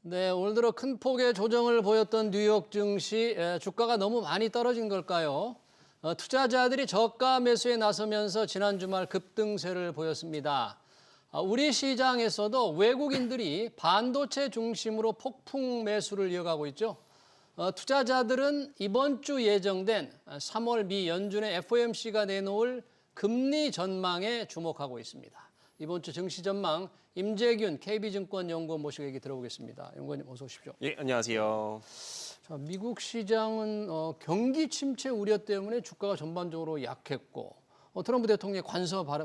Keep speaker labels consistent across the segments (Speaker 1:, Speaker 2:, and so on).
Speaker 1: 네, 올 들어 큰 폭의 조정을 보였던 뉴욕 증시 주가가 너무 많이 떨어진 걸까요? 투자자들이 저가 매수에 나서면서 지난 주말 급등세를 보였습니다. 우리 시장에서도 외국인들이 반도체 중심으로 폭풍 매수를 이어가고 있죠. 투자자들은 이번 주 예정된 3월 미 연준의 FOMC가 내놓을 금리 전망에 주목하고 있습니다. 이번 주 증시 전망 임재균 KB증권 연구원 모시고 얘기 들어보겠습니다. 연구원님 어서 오십시오.
Speaker 2: 예, 안녕하세요.
Speaker 1: 자, 미국 시장은 경기 침체 우려 때문에 주가가 전반적으로 약했고 트럼프 대통령의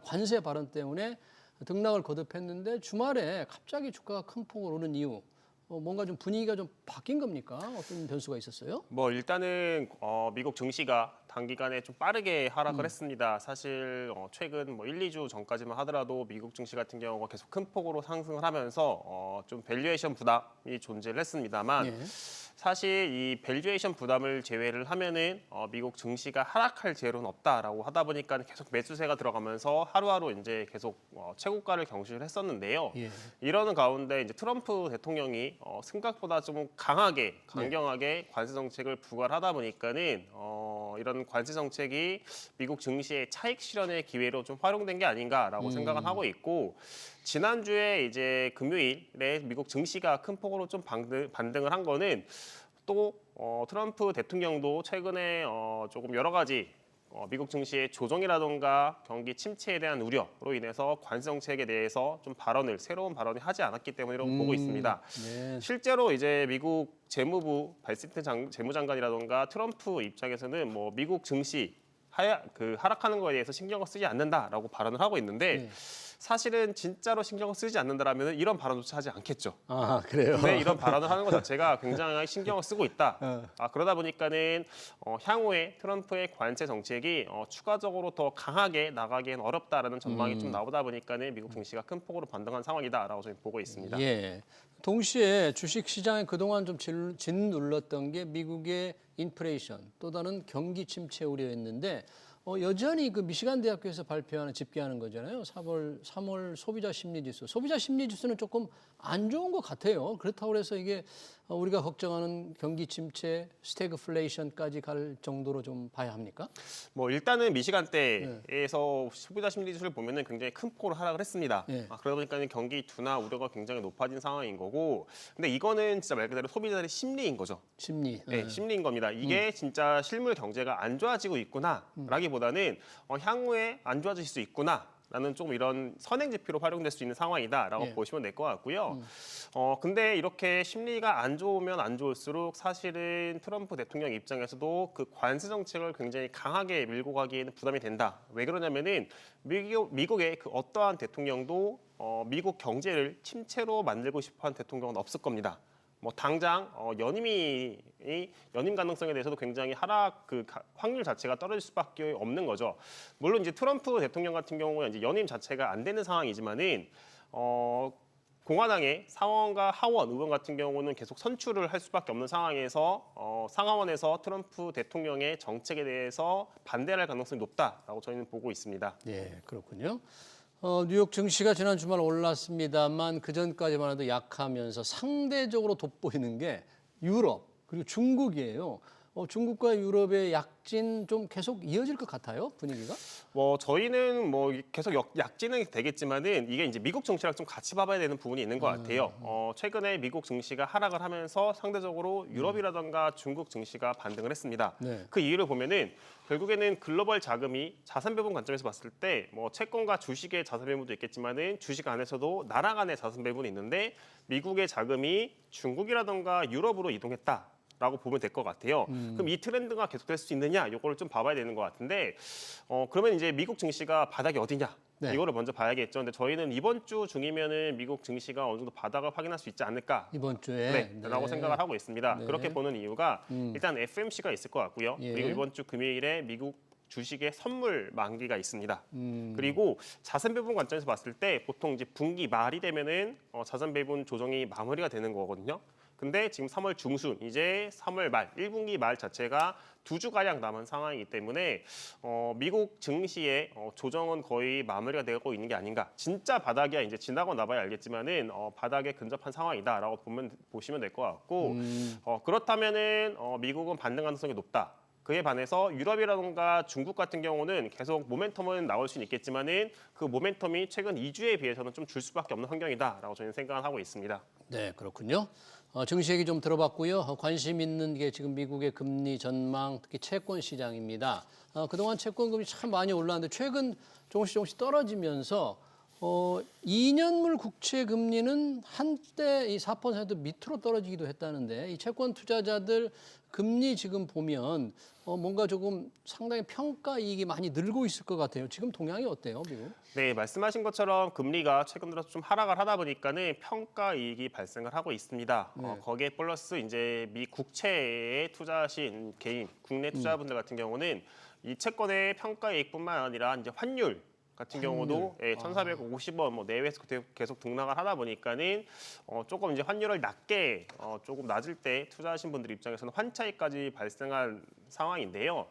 Speaker 1: 관세 발언 때문에 등락을 거듭했는데 주말에 갑자기 주가가 큰 폭으로 오른 이유 뭔가 좀 분위기가 좀 바뀐 겁니까? 어떤 변수가 있었어요?
Speaker 2: 뭐 일단은 미국 증시가 단기간에 좀 빠르게 하락을 했습니다. 사실 최근 뭐 1, 2주 전까지만 하더라도 미국 증시 같은 경우가 계속 큰 폭으로 상승을 하면서 좀 밸류에이션 부담이 존재를 했습니다만
Speaker 1: 예.
Speaker 2: 사실 이 밸류에이션 부담을 제외를 하면은 미국 증시가 하락할 재료는 없다라고 하다 보니까 계속 매수세가 들어가면서 하루하루 이제 계속 최고가를 경신을 했었는데요.
Speaker 1: 예.
Speaker 2: 이러는 가운데 이제 트럼프 대통령이 생각보다 좀 강경하게 관세 정책을 부과를 하다 보니까는 이런 관세 정책이 미국 증시의 차익 실현의 기회로 좀 활용된 게 아닌가라고 생각을 하고 있고 지난주에 이제 금요일에 미국 증시가 큰 폭으로 좀 반등을 한 거는 또 트럼프 대통령도 최근에 조금 여러 가지 미국 증시의 조정이라던가 경기 침체에 대한 우려로 인해서 관세 정책에 대해서 좀 새로운 발언을 하지 않았기 때문이라고 보고 있습니다.
Speaker 1: 네.
Speaker 2: 실제로 이제 미국 재무부 발시트 재무장관이라던가 트럼프 입장에서는 뭐 미국 증시 하락하는 거에 대해서 신경을 쓰지 않는다라고 발언을 하고 있는데
Speaker 1: 네.
Speaker 2: 사실은 진짜로 신경을 쓰지 않는다라면 이런 발언조차 하지 않겠죠.
Speaker 1: 아, 그래요?
Speaker 2: 근데 이런 발언을 하는 것 자체가 굉장히 신경을 쓰고 있다. 그러다 보니까는 향후에 트럼프의 관세 정책이 추가적으로 더 강하게 나가기엔 어렵다라는 전망이 좀 나오다 보니까는 미국 증시가 큰 폭으로 반등한 상황이다라고 저는 보고 있습니다.
Speaker 1: 예. 동시에 주식 시장에 그동안 좀 짓눌렀던 게 미국의 인플레이션, 또 다른 경기 침체 우려였는데 여전히 그 미시간 대학교에서 발표하는 집계하는 거잖아요. 3월 소비자 심리 지수. 소비자 심리 지수는 조금 안 좋은 것 같아요. 그렇다고 해서 이게 우리가 걱정하는 경기 침체, 스태그플레이션까지 갈 정도로 좀 봐야 합니까?
Speaker 2: 뭐 일단은 미시간대에서 소비자 심리 지수를 보면은 굉장히 큰 폭으로 하락을 했습니다.
Speaker 1: 예.
Speaker 2: 그러다 보니까는 경기 둔화 우려가 굉장히 높아진 상황인 거고, 근데 이거는 진짜 말 그대로 소비자들의 심리인 거죠.
Speaker 1: 심리.
Speaker 2: 네, 심리인 겁니다. 이게 진짜 실물 경제가 안 좋아지고 있구나라기보다는 향후에 안 좋아질 수 있구나라는 좀 이런 선행 지표로 활용될 수 있는 상황이다라고
Speaker 1: 예.
Speaker 2: 보시면 될 것 같고요. 근데 이렇게 심리가 안 좋으면 안 좋을수록 사실은 트럼프 대통령 입장에서도 그 관세 정책을 굉장히 강하게 밀고 가기에는 부담이 된다. 왜 그러냐면은 미국의 그 어떠한 대통령도 미국 경제를 침체로 만들고 싶어하는 대통령은 없을 겁니다. 뭐 당장 연임 가능성에 대해서도 굉장히 확률 자체가 떨어질 수밖에 없는 거죠. 물론 이제 트럼프 대통령 같은 경우는 이제 연임 자체가 안 되는 상황이지만은 공화당의 상원과 하원 의원 같은 경우는 계속 선출을 할 수밖에 없는 상황에서 상하원에서 트럼프 대통령의 정책에 대해서 반대를 할 가능성이 높다라고 저희는 보고 있습니다.
Speaker 1: 예, 그렇군요. 뉴욕 증시가 지난 주말 올랐습니다만 그 전까지만 해도 약하면서 상대적으로 돋보이는 게 유럽 그리고 중국이에요. 중국과 유럽의 약진 좀 계속 이어질 것 같아요, 분위기가?
Speaker 2: 뭐 저희는 뭐 계속 약진은 되겠지만은 이게 이제 미국 증시랑 좀 같이 봐봐야 되는 부분이 있는 것 같아요. 최근에 미국 증시가 하락을 하면서 상대적으로 유럽이라던가 중국 증시가 반등을 했습니다.
Speaker 1: 네.
Speaker 2: 그 이유를 보면은 결국에는 글로벌 자금이 자산 배분 관점에서 봤을 때 뭐 채권과 주식의 자산 배분도 있겠지만은 주식 안에서도 나라 간의 자산 배분이 있는데 미국의 자금이 중국이라던가 유럽으로 이동했다. 라고 보면 될 것 같아요. 그럼 이 트렌드가 계속될 수 있느냐, 이거를 좀 봐봐야 되는 것 같은데, 그러면 이제 미국 증시가 바닥이 어디냐,
Speaker 1: 네.
Speaker 2: 이거를 먼저 봐야겠죠. 근데 저희는 이번 주 중이면은 미국 증시가 어느 정도 바닥을 확인할 수 있지 않을까,
Speaker 1: 이번 주에
Speaker 2: 라고 생각을 하고 있습니다.
Speaker 1: 네.
Speaker 2: 그렇게 보는 이유가 일단 FMC가 있을 것 같고요.
Speaker 1: 예.
Speaker 2: 그리고 이번 주 금요일에 미국 주식의 선물 만기가 있습니다. 그리고 자산 배분 관점에서 봤을 때 보통 이제 분기 말이 되면은 자산 배분 조정이 마무리가 되는 거거든요. 근데 지금 3월 중순, 이제 3월 말, 1분기 말 자체가 2주가량 남은 상황이기 때문에 미국 증시의 조정은 거의 마무리가 되고 있는 게 아닌가. 진짜 바닥이야 이제 지나고 나봐야 알겠지만은 바닥에 근접한 상황이다라고 보시면 될 것 같고 그렇다면은 미국은 반등 가능성이 높다. 그에 반해서 유럽이라든가 중국 같은 경우는 계속 모멘텀은 나올 수는 있겠지만은 그 모멘텀이 최근 2주에 비해서는 좀 줄 수밖에 없는 환경이다라고 저는 생각을 하고 있습니다.
Speaker 1: 네, 그렇군요. 증시 얘기 좀 들어봤고요. 관심 있는 게 지금 미국의 금리 전망, 특히 채권 시장입니다. 그동안 채권금리 참 많이 올랐는데 최근 조금씩 떨어지면서 2년물 국채 금리는 한때 이 4% 밑으로 떨어지기도 했다는데 이 채권 투자자들 금리 지금 보면 뭔가 조금 상당히 평가 이익이 많이 늘고 있을 것 같아요. 지금 동향이 어때요, 미국?
Speaker 2: 네, 말씀하신 것처럼 금리가 최근 들어서 좀 하락을 하다 보니까는 평가 이익이 발생을 하고 있습니다.
Speaker 1: 네.
Speaker 2: 거기에 플러스 이제 미 국채에 투자하신 개인, 국내 투자분들 같은 경우는 이 채권의 평가 이익뿐만 아니라 이제 환율 같은 경우도 1,450원 뭐 내외에서 계속 등락을 하다 보니까는 조금 이제 환율을 낮게 조금 낮을 때 투자하신 분들 입장에서는 환차익까지 발생한 상황인데요.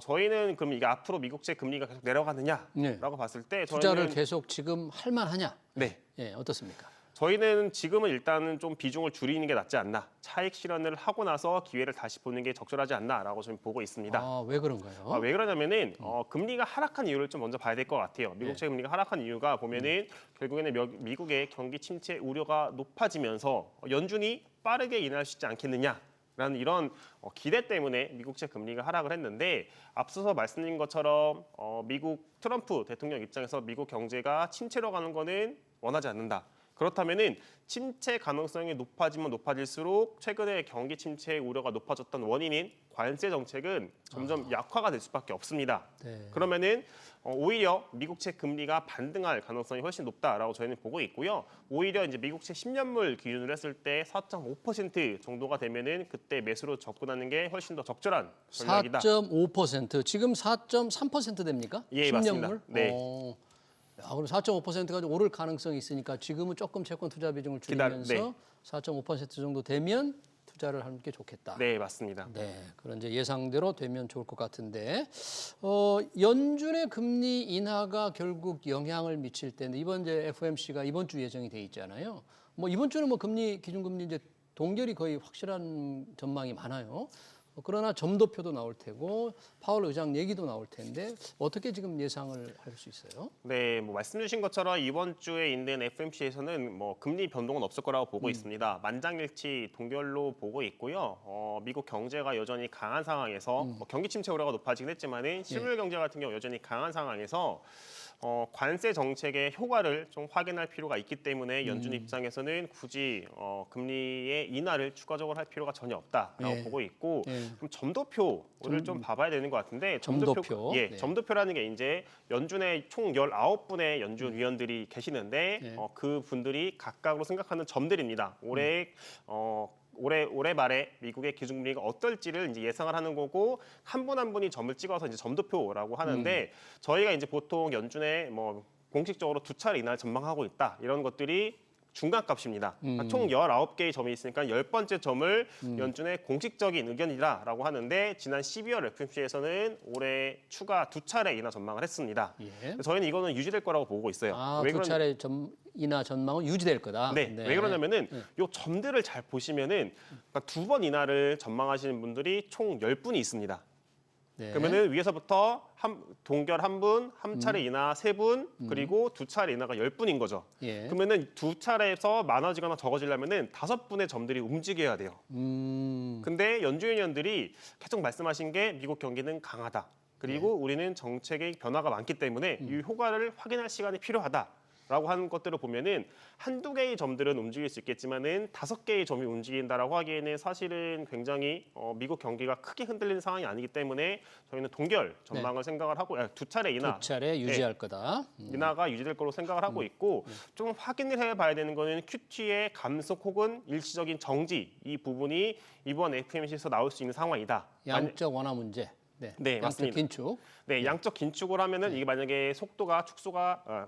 Speaker 2: 저희는 그럼 이게 앞으로 미국채 금리가 계속 내려가느냐라고
Speaker 1: 네.
Speaker 2: 봤을 때
Speaker 1: 투자를
Speaker 2: 저희는
Speaker 1: 계속 지금 할 만하냐?
Speaker 2: 네.
Speaker 1: 예, 어떻습니까?
Speaker 2: 저희는 지금은 일단은 좀 비중을 줄이는 게 낫지 않나. 차익 실현을 하고 나서 기회를 다시 보는 게 적절하지 않나라고 좀 보고 있습니다.
Speaker 1: 왜 그런가요?
Speaker 2: 왜 그러냐면은 금리가 하락한 이유를 좀 먼저 봐야 될 것 같아요. 미국채 금리가 하락한 이유가 보면은 결국에는 미국의 경기 침체 우려가 높아지면서 연준이 빠르게 인하할 수 있지 않겠느냐라는 이런 기대 때문에 미국채 금리가 하락을 했는데 앞서서 말씀드린 것처럼 미국 트럼프 대통령 입장에서 미국 경제가 침체로 가는 거는 원하지 않는다. 그렇다면은 침체 가능성이 높아지면 높아질수록 최근에 경기 침체 우려가 높아졌던 원인인 관세 정책은 점점 약화가 될 수밖에 없습니다.
Speaker 1: 네.
Speaker 2: 그러면은 오히려 미국채 금리가 반등할 가능성이 훨씬 높다라고 저희는 보고 있고요. 오히려 이제 미국채 10년물 기준으로 했을 때 4.5% 정도가 되면은 그때 매수로 접근하는 게 훨씬 더 적절한 전략이다.
Speaker 1: 4.5%, 지금 4.3% 됩니까?
Speaker 2: 예,
Speaker 1: 10년물?
Speaker 2: 맞습니다. 네.
Speaker 1: 그럼 4.5%가 오를 가능성이 있으니까 지금은 조금 채권 투자 비중을 줄이면서
Speaker 2: 네.
Speaker 1: 4.5% 정도 되면 투자를 하는 게 좋겠다.
Speaker 2: 네, 맞습니다.
Speaker 1: 네, 그런 이제 예상대로 되면 좋을 것 같은데 연준의 금리 인하가 결국 영향을 미칠 텐데 이번 이제 FOMC가 이번 주 예정이 돼 있잖아요. 뭐 이번 주는 뭐 금리 기준금리 이제 동결이 거의 확실한 전망이 많아요. 그러나 점도표도 나올 테고 파월 의장 얘기도 나올 텐데 어떻게 지금 예상을 할 수 있어요?
Speaker 2: 네, 뭐 말씀 주신 것처럼 이번 주에 있는 FMC에서는 뭐 금리 변동은 없을 거라고 보고 있습니다. 만장일치 동결로 보고 있고요. 미국 경제가 여전히 강한 상황에서 뭐 경기 침체 우려가 높아지긴 했지만은 실물 경제 같은 경우 여전히 강한 상황에서 관세 정책의 효과를 좀 확인할 필요가 있기 때문에 연준 입장에서는 굳이 금리의 인하를 추가적으로 할 필요가 전혀 없다라고
Speaker 1: 예.
Speaker 2: 보고 있고
Speaker 1: 예.
Speaker 2: 그럼 점도표를 좀 봐봐야 되는 것 같은데
Speaker 1: 점도표.
Speaker 2: 예,
Speaker 1: 네.
Speaker 2: 점도표라는 게 이제 연준의 총 19분의 연준 위원들이 계시는데
Speaker 1: 네.
Speaker 2: 그 분들이 각각으로 생각하는 점들입니다. 올해 말에 미국의 기준금리가 어떨지를 이제 예상을 하는 거고 한 분 한 분이 점을 찍어서 이제 점도표라고 하는데 저희가 이제 보통 연준에 뭐 공식적으로 2차례 인하를 전망하고 있다 이런 것들이 중간값입니다. 그러니까 총 19개의 점이 있으니까 10번째 점을 연준의 공식적인 의견이다라고 하는데 지난 12월 FOMC에서는 올해 추가 2차례 인하 전망을 했습니다.
Speaker 1: 예.
Speaker 2: 저희는 이거는 유지될 거라고 보고 있어요. 왜
Speaker 1: 두
Speaker 2: 그러냐-
Speaker 1: 차례 인하 전망은 유지될 거다.
Speaker 2: 네, 왜 그러냐면은 요 점들을 잘 보시면은 그러니까 2번 인하를 전망하시는 분들이 총 10분이 있습니다.
Speaker 1: 네.
Speaker 2: 그러면은 위에서부터 동결 1분, 한 차례 인하 3분, 그리고 2차례 인하가 10분인 거죠.
Speaker 1: 예.
Speaker 2: 그러면은 2차례에서 많아지거나 적어지려면은 5분의 점들이 움직여야 돼요. 근데 연준위원들이 계속 말씀하신 게 미국 경기는 강하다. 그리고 우리는 정책의 변화가 많기 때문에 이 효과를 확인할 시간이 필요하다. 라고 하는 것들을 보면은 한두 개의 점들은 움직일 수 있겠지만은 5개의 점이 움직인다라고 하기에는 사실은 굉장히 미국 경기가 크게 흔들리는 상황이 아니기 때문에 저희는 동결 전망을 생각을 하고 2차례 인하
Speaker 1: 2차례 유지할 거다.
Speaker 2: 인하가 유지될 거로 생각을 하고 있고 좀 확인을 해봐야 되는 거는 QT의 감속 혹은 일시적인 정지 이 부분이 이번 FOMC에서 나올 수 있는 상황이다.
Speaker 1: 양적 완화 문제.
Speaker 2: 네,
Speaker 1: 양적
Speaker 2: 맞습니다.
Speaker 1: 긴축.
Speaker 2: 네, 양적 긴축을 하면은 이게 만약에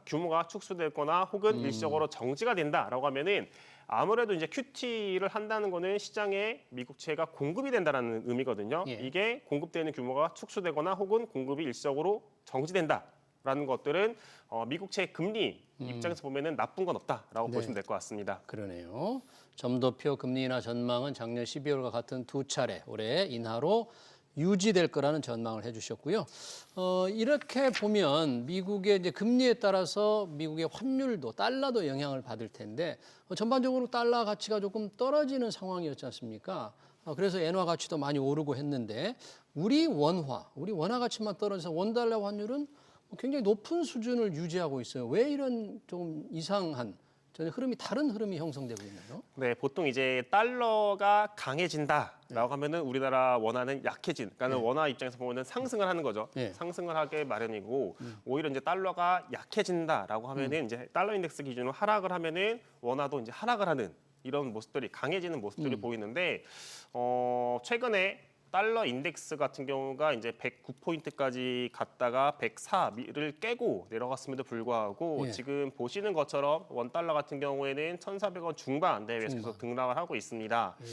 Speaker 2: 규모가 축소되거나 혹은 일시적으로 정지가 된다라고 하면은 아무래도 이제 QT를 한다는 거는 시장에 미국채가 공급이 된다는 의미거든요.
Speaker 1: 예.
Speaker 2: 이게 공급되는 규모가 축소되거나 혹은 공급이 일시적으로 정지된다라는 것들은 미국채 금리 입장에서 보면은 나쁜 건 없다라고
Speaker 1: 네.
Speaker 2: 보시면 될 것 같습니다.
Speaker 1: 그러네요. 점도표 금리 인하 전망은 작년 12월과 같은 두 차례 올해 인하로 유지될 거라는 전망을 해주셨고요. 이렇게 보면 미국의 이제 금리에 따라서 미국의 환율도 달러도 영향을 받을 텐데 전반적으로 달러 가치가 조금 떨어지는 상황이었지 않습니까? 그래서 엔화 가치도 많이 오르고 했는데 우리 원화 가치만 떨어져서 원달러 환율은 굉장히 높은 수준을 유지하고 있어요. 왜 이런 좀 이상한 전혀 다른 흐름이 형성되고 있나요?
Speaker 2: 네, 보통 이제 달러가 강해진다라고 하면은 우리나라 원화는 약해진. 그러니까
Speaker 1: 네.
Speaker 2: 원화 입장에서 보면은 상승을 하는 거죠.
Speaker 1: 네.
Speaker 2: 상승을 하게 마련이고 오히려 이제 달러가 약해진다라고 하면은 이제 달러 인덱스 기준으로 하락을 하면은 원화도 이제 하락을 하는 이런 모습들이 강해지는 모습들이 보이는데 최근에 달러 인덱스 같은 경우가 이제 109포인트까지 갔다가 104를 깨고 내려갔음에도 불구하고
Speaker 1: 예.
Speaker 2: 지금 보시는 것처럼 원달러 같은 경우에는 1,400원 중반 대회에서 계속 등락을 하고 있습니다.
Speaker 1: 예.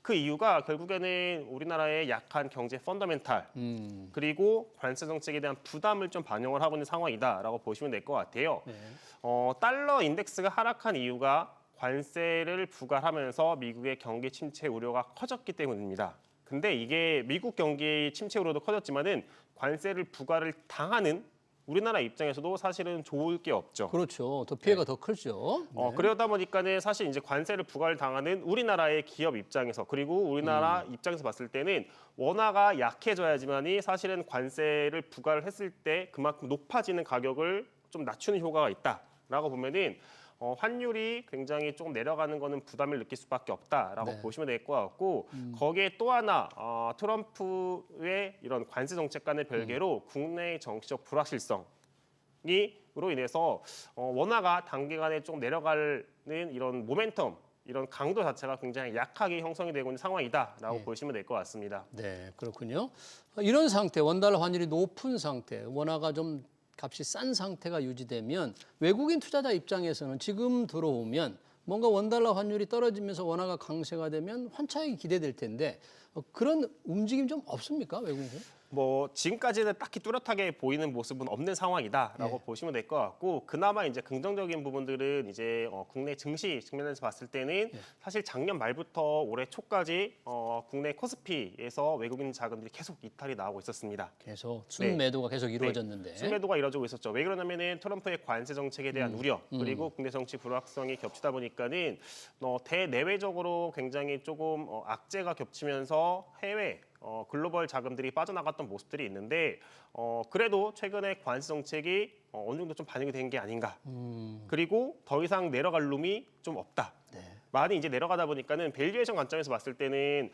Speaker 2: 그 이유가 결국에는 우리나라의 약한 경제 펀더멘탈 그리고 관세 정책에 대한 부담을 좀 반영을 하고 있는 상황이다라고 보시면 될 것 같아요.
Speaker 1: 네.
Speaker 2: 달러 인덱스가 하락한 이유가 관세를 부과하면서 미국의 경기 침체 우려가 커졌기 때문입니다. 근데 이게 미국 경기 침체 우려도 커졌지만은 관세를 부과를 당하는 우리나라 입장에서도 사실은 좋을 게 없죠.
Speaker 1: 그렇죠. 더 피해가 더 크죠. 네.
Speaker 2: 그러다 보니까는 사실 이제 관세를 부과를 당하는 우리나라의 기업 입장에서 그리고 우리나라 입장에서 봤을 때는 원화가 약해져야지만이 사실은 관세를 부과를 했을 때 그만큼 높아지는 가격을 좀 낮추는 효과가 있다라고 보면은 환율이 굉장히 조금 내려가는 거는 부담을 느낄 수밖에 없다라고
Speaker 1: 네.
Speaker 2: 보시면 될 것 같고 거기에 또 하나 트럼프의 이런 관세 정책과는 별개로 국내의 정치적 불확실성으로 인해서 원화가 단기간에 좀 내려가는 이런 모멘텀 이런 강도 자체가 굉장히 약하게 형성이 되고 있는 상황이다라고 보시면 될 것 같습니다.
Speaker 1: 네, 그렇군요. 이런 상태, 원달러 환율이 높은 상태, 원화가 좀 값이 싼 상태가 유지되면 외국인 투자자 입장에서는 지금 들어오면 뭔가 원달러 환율이 떨어지면서 원화가 강세가 되면 환차익이 기대될 텐데 그런 움직임 좀 없습니까, 외국인은?
Speaker 2: 지금까지는 딱히 뚜렷하게 보이는 모습은 없는 상황이다라고 보시면 될 것 같고 그나마 이제 긍정적인 부분들은 이제 국내 증시 측면에서 봤을 때는 사실 작년 말부터 올해 초까지 국내 코스피에서 외국인 자금들이 계속 이탈이 나오고 있었습니다.
Speaker 1: 계속 순매도가 계속 이루어졌는데.
Speaker 2: 순매도가 이루어지고 있었죠. 왜 그러냐면은 트럼프의 관세 정책에 대한 우려 그리고 국내 정치 불확성이 겹치다 보니까는 대내외적으로 굉장히 조금 악재가 겹치면서 해외 글로벌 자금들이 빠져나갔던 모습들이 있는데 그래도 최근에 관세 정책이 어느 정도 좀 반영이 된 게 아닌가. 그리고 더 이상 내려갈 룸이 좀 없다.
Speaker 1: 네.
Speaker 2: 많이 이제 내려가다 보니까는 밸류에이션 관점에서 봤을 때는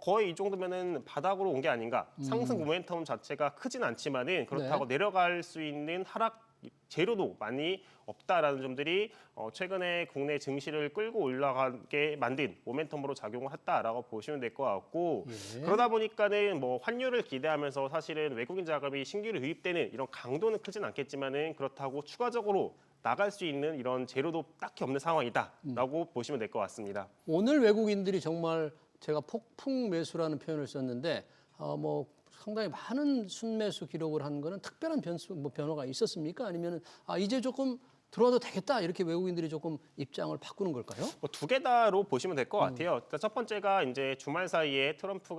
Speaker 2: 거의 이 정도면은 바닥으로 온 게 아닌가. 상승 모멘텀 자체가 크진 않지만은 그렇다고 내려갈 수 있는 하락 재료도 많이 없다라는 점들이 최근에 국내 증시를 끌고 올라가게 만든 모멘텀으로 작용을 했다라고 보시면 될 것 같고 그러다 보니까는 환율을 기대하면서 사실은 외국인 자금이 신규로 유입되는 이런 강도는 크진 않겠지만은 그렇다고 추가적으로 나갈 수 있는 이런 재료도 딱히 없는 상황이다라고 보시면 될 것 같습니다.
Speaker 1: 오늘 외국인들이 정말 제가 폭풍 매수라는 표현을 썼는데 상당히 많은 순매수 기록을 한 거는 특별한 변화가 있었습니까? 아니면 이제 조금 들어와도 되겠다 이렇게 외국인들이 조금 입장을 바꾸는 걸까요?
Speaker 2: 두 개다로 보시면 될 것 같아요. 일단 첫 번째가 이제 주말 사이에 트럼프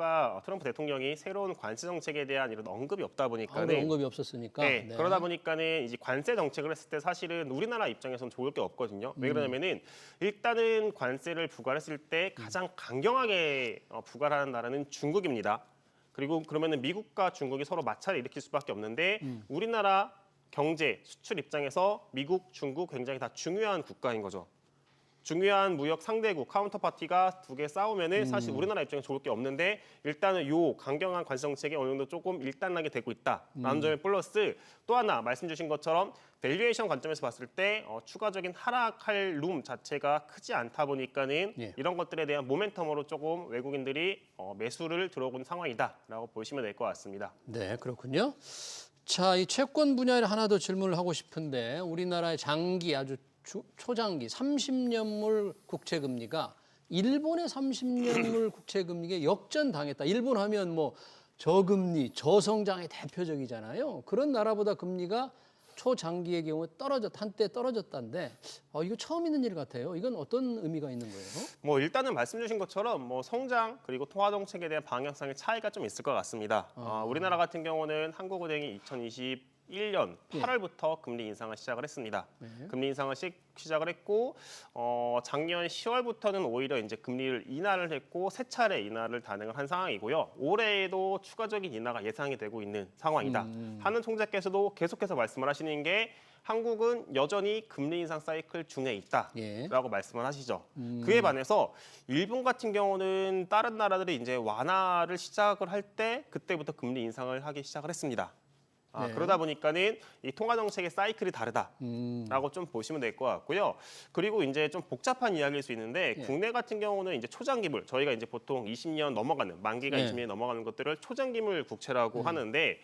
Speaker 2: 대통령이 새로운 관세 정책에 대한 이런 언급이 없다 보니까는
Speaker 1: 언급이 없었으니까.
Speaker 2: 네, 그러다 보니까는 이제 관세 정책을 했을 때 사실은 우리나라 입장에서는 좋을 게 없거든요. 왜 그러냐면은 일단은 관세를 부과했을 때 가장 강경하게 부과하는 나라는 중국입니다. 그리고 그러면은 미국과 중국이 서로 마찰을 일으킬 수밖에 없는데 우리나라 경제, 수출 입장에서 미국, 중국 굉장히 다 중요한 국가인 거죠. 중요한 무역 상대국, 카운터파티가 두 개 싸우면은 사실 우리나라 입장에 좋을 게 없는데 일단은 요 강경한 관세 정책이 어느 정도 조금 일단락이 되고 있다라는 점에 플러스 또 하나 말씀 주신 것처럼 밸류에이션 관점에서 봤을 때 추가적인 하락할 룸 자체가 크지 않다 보니까는 이런 것들에 대한 모멘텀으로 조금 외국인들이 매수를 들어오고 있는 상황이다라고 보시면 될 것 같습니다.
Speaker 1: 네, 그렇군요. 자, 이 채권 분야에 하나 더 질문을 하고 싶은데 우리나라의 장기 아주 초장기 30년물 국채 금리가 일본의 30년물 국채 금리에 역전당했다. 일본 하면 뭐 저금리, 저성장의 대표적이잖아요. 그런 나라보다 금리가 초장기의 경우 한때 떨어졌다는데 이거 처음 있는 일 같아요. 이건 어떤 의미가 있는 거예요?
Speaker 2: 뭐 일단은 말씀 주신 것처럼 뭐 성장 그리고 통화 정책에 대한 방향성의 차이가 좀 있을 것 같습니다. 우리나라 같은 경우는 한국은행이 2021년 8월부터 금리 인상을 시작을 했습니다. 금리 인상을 시작을 했고 작년 10월부터는 오히려 이제 금리를 인하를 했고 세 차례 인하를 단행을 한 상황이고요. 올해에도 추가적인 인하가 예상이 되고 있는 상황이다. 한은 총재께서도 계속해서 말씀을 하시는 게 한국은 여전히 금리 인상 사이클 중에 있다라고 말씀을 하시죠. 그에 반해서 일본 같은 경우는 다른 나라들이 이제 완화를 시작을 할 때 그때부터 금리 인상을 하기 시작을 했습니다. 그러다 보니까는 이 통화 정책의 사이클이 다르다라고 좀 보시면 될 것 같고요. 그리고 이제 좀 복잡한 이야기일 수 있는데 국내 같은 경우는 이제 초장기물 저희가 이제 보통 20년 넘어가는 만기가 20년이 넘어가는 것들을 초장기물 국채라고 하는데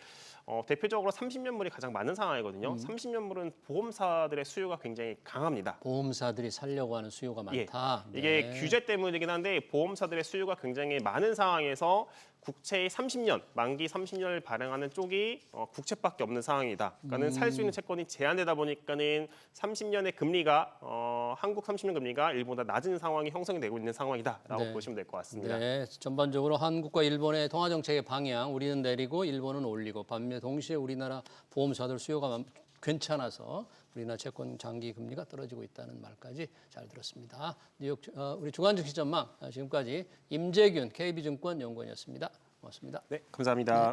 Speaker 2: 대표적으로 30년물이 가장 많은 상황이거든요. 30년물은 보험사들의 수요가 굉장히 강합니다.
Speaker 1: 보험사들이 살려고 하는 수요가 많다.
Speaker 2: 이게 규제 때문이긴 한데 보험사들의 수요가 굉장히 많은 상황에서 국채의 30년, 만기 30년을 발행하는 쪽이 국채밖에 없는 상황이다. 그러니까는 살 수 있는 채권이 제한되다 보니까는 30년의 금리가 한국 30년 금리가 일본보다 낮은 상황이 형성이 되고 있는 상황이다라고 보시면 될 것 같습니다.
Speaker 1: 네, 전반적으로 한국과 일본의 통화 정책의 방향, 우리는 내리고 일본은 올리고 반면 동시에 우리나라 보험사들 수요가 괜찮아서 우리나라 채권 장기 금리가 떨어지고 있다는 말까지 잘 들었습니다. 뉴욕 우리 주간 증시 전망 지금까지 임재균 KB증권 연구원이었습니다. 고맙습니다.
Speaker 2: 네, 감사합니다.